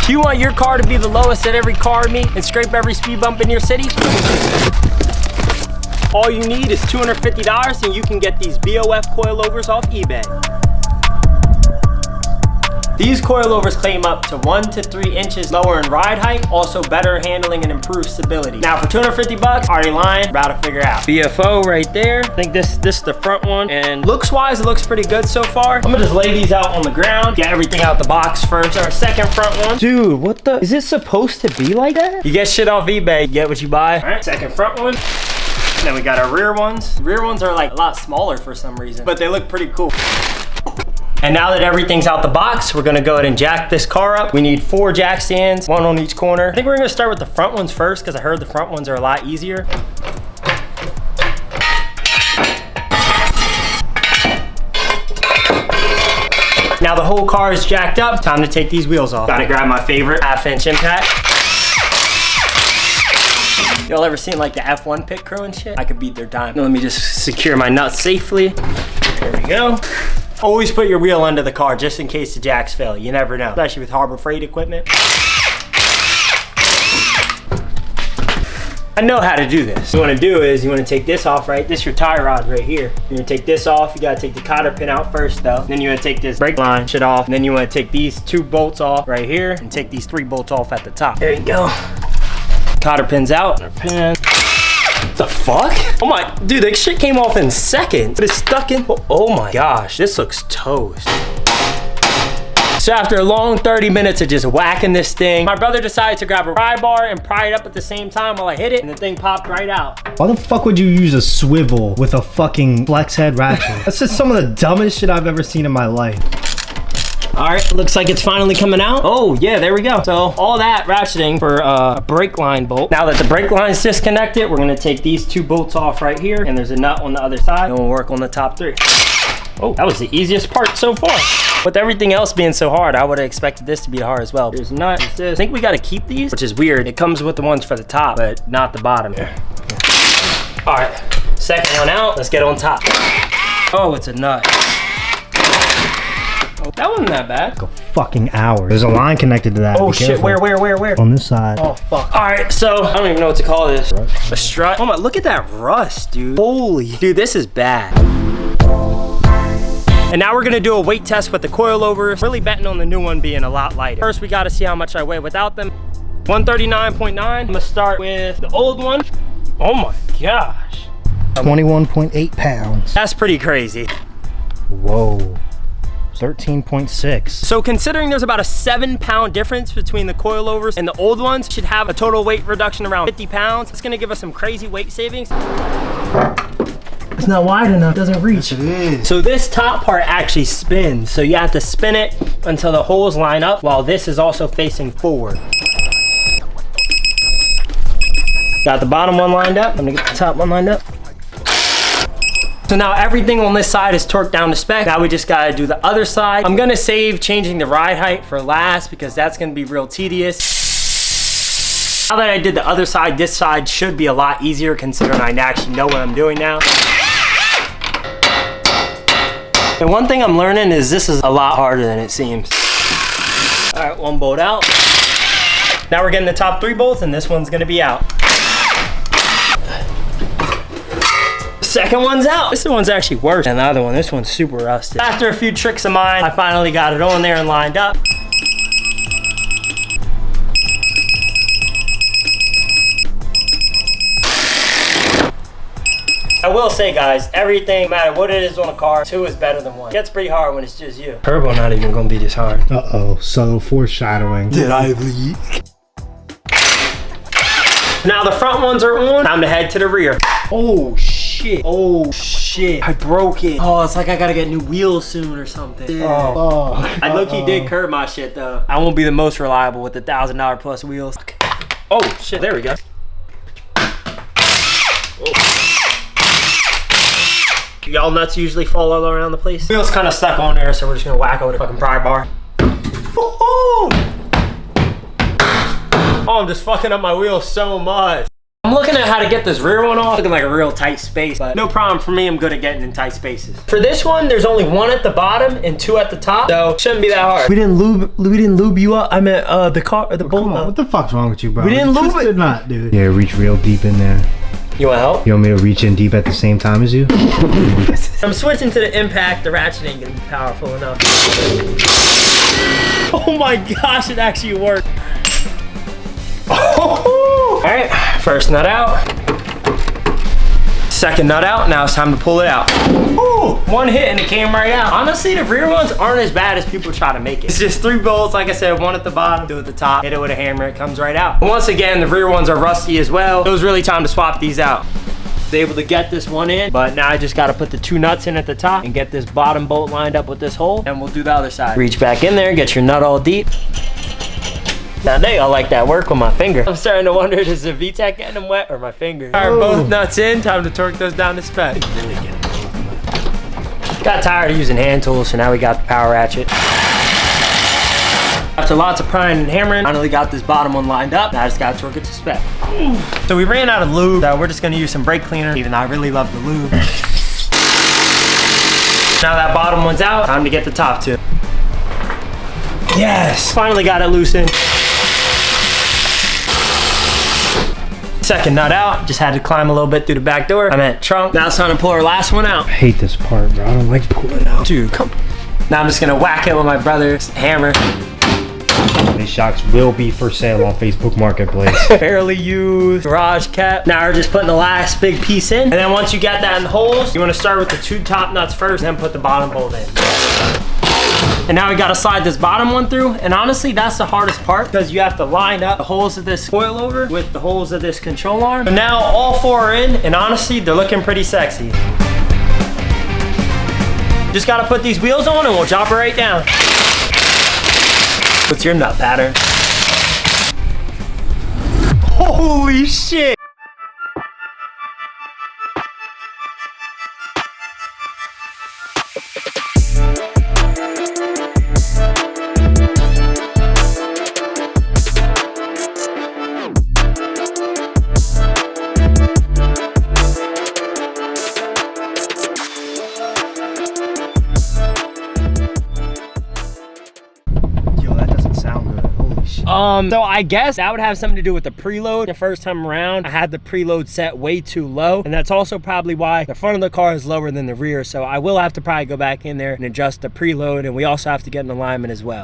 Do you want your car to be the lowest at every car meet and scrape every speed bump in your city? All you need is $250 and you can get these BOF coilovers off eBay. These coilovers claim up to 1 to 3 inches lower in ride height, also better handling and improved stability. Now for 250 bucks, already lying, about to figure out. BFO right there. I think this is the front one, and looks wise, it looks pretty good so far. I'm gonna just lay these out on the ground, get everything out the box first. Our second front one. Dude, what the, is it supposed to be like that? You get shit off eBay, you get what you buy. All right, second front one. Then we got our rear ones. Rear ones are like a lot smaller for some reason, but they look pretty cool. And now that everything's out the box, we're gonna go ahead and jack this car up. We need 4 jack stands, 1 on each corner. I think we're gonna start with the front ones first because I heard the front ones are a lot easier. Now the whole car is jacked up. Time to take these wheels off. Gotta grab my favorite 1/2-inch impact. Y'all ever seen like the F1 pit crew and shit? I could beat their time. Now let me just secure my nuts safely. There we go. Always put your wheel under the car just in case the jacks fail. You never know, especially with Harbor Freight equipment. I know how to do this. What you wanna do is you wanna take this off, right? This is your tie rod right here. You're gonna take this off. You gotta take the cotter pin out first though. Then you wanna take this brake line shit off. And then you wanna take these 2 bolts off right here and take these 3 bolts off at the top. There you go. Cotter pins out. Pin. The fuck? Oh my, dude, that shit came off in seconds. But it's stuck in, oh my gosh, this looks toast. So after a long 30 minutes of just whacking this thing, my brother decided to grab a pry bar and pry it up at the same time while I hit it, and the thing popped right out. Why the fuck would you use a swivel with a fucking flex head ratchet? That's just some of the dumbest shit I've ever seen in my life. All right, looks like it's finally coming out. Oh yeah, there we go. So all that ratcheting for a brake line bolt. Now that the brake line's disconnected, we're gonna take these 2 bolts off right here, and there's a nut on the other side, and we'll work on the top 3. Oh, that was the easiest part so far. With everything else being so hard, I would have expected this to be hard as well. There's a nut, there's this. I think we gotta keep these, which is weird. It comes with the ones for the top, but not the bottom. Yeah. All right, second one out. Let's get on top. Oh, it's a nut. That wasn't that bad. Like a fucking hour. There's a line connected to that. Oh shit, where? On this side. Oh fuck. All right, so I don't even know what to call this. A strut. Oh my, look at that rust, dude. Holy, dude, this is bad. And now we're gonna do a weight test with the coilovers. Really betting on the new one being a lot lighter. First, we gotta see how much I weigh without them. 139.9. I'm gonna start with the old one. Oh my gosh. 21.8 pounds. That's pretty crazy. Whoa. 13.6. So considering there's about a 7-pound difference between the coilovers and the old ones, should have a total weight reduction around 50 pounds. It's gonna give us some crazy weight savings. It's not wide enough, it doesn't reach. Yes, it is. So this top part actually spins. So you have to spin it until the holes line up while this is also facing forward. Got the bottom one lined up. I'm gonna get the top one lined up. So now everything on this side is torqued down to spec. Now we just gotta do the other side. I'm gonna save changing the ride height for last because that's gonna be real tedious. Now that I did the other side, this side should be a lot easier considering I actually know what I'm doing now. And one thing I'm learning is this is a lot harder than it seems. All right, 1 bolt out. Now we're getting the top 3 bolts and this one's gonna be out. Second one's out. This one's actually worse than the other one. This one's super rusted. After a few tricks of mine, I finally got it on there and lined up. I will say, guys, everything, no matter what it is on a car, 2 is better than 1. It gets pretty hard when it's just you. Turbo not even gonna be this hard. Uh-oh, subtle foreshadowing. Did I leak? Now the front ones are on. Time to head to the rear. Oh shit. Oh shit. I broke it. Oh, it's like I gotta get new wheels soon or something. Oh. I low-key did curb my shit though. I won't be the most reliable with the $1,000 plus wheels. Oh shit, there we go. Y'all nuts usually fall all around the place. Wheels kind of stuck on there, so we're just gonna whack over the fucking pry bar. Oh, I'm just fucking up my wheels so much. I'm looking at how to get this rear one off. Looking like a real tight space, but no problem for me. I'm good at getting in tight spaces. For this one, there's only 1 at the bottom and 2 at the top, so shouldn't be that hard. We didn't lube you up. I meant the bolt. Come on, what the fuck's wrong with you, bro? We didn't lube it. Did not, dude. Yeah, reach real deep in there. You want help? You want me to reach in deep at the same time as you? I'm switching to the impact. The ratchet ain't gonna be powerful enough. Oh my gosh, it actually worked. Oh. All right, first nut out. Second nut out, now it's time to pull it out. Ooh, 1 hit and it came right out. Honestly, the rear ones aren't as bad as people try to make it. It's just 3 bolts, like I said, 1 at the bottom, 2 at the top. Hit it with a hammer, it comes right out. But once again, the rear ones are rusty as well. It was really time to swap these out. Was able to get this one in, but now I just gotta put the 2 nuts in at the top and get this bottom bolt lined up with this hole, and we'll do the other side. Reach back in there, get your nut all deep. Now they all like that work with my finger. I'm starting to wonder, is the VTEC getting them wet or my finger? All right, both nuts in, time to torque those down to spec. Really get Got tired of using hand tools, so now we got the power ratchet. After lots of prying and hammering, finally got this bottom one lined up. Now I just gotta torque it to spec. So we ran out of lube, so we're just gonna use some brake cleaner, even though I really love the lube. Now that bottom one's out, time to get the top two. Yes, finally got it loosened. Second nut out, just had to climb a little bit through the back door. I meant trunk. Now it's time to pull our last one out. I hate this part, bro. I don't like pulling out. Dude, come. Now I'm just gonna whack it with my brother's hammer. These shocks will be for sale on Facebook Marketplace. Fairly used garage cap. Now we're just putting the last big piece in. And then once you got that in the holes, you wanna start with the 2 top nuts first, then put the bottom bolt in. And now we gotta slide this bottom one through. And honestly, that's the hardest part because you have to line up the holes of this coilover with the holes of this control arm. So now all 4 are in, and honestly, they're looking pretty sexy. Just gotta put these wheels on and we'll chop it right down. What's your nut pattern? Holy shit! So I guess that would have something to do with the preload. The first time around, I had the preload set way too low, and that's also probably why the front of the car is lower than the rear. So I will have to probably go back in there and adjust the preload, and we also have to get an alignment as well.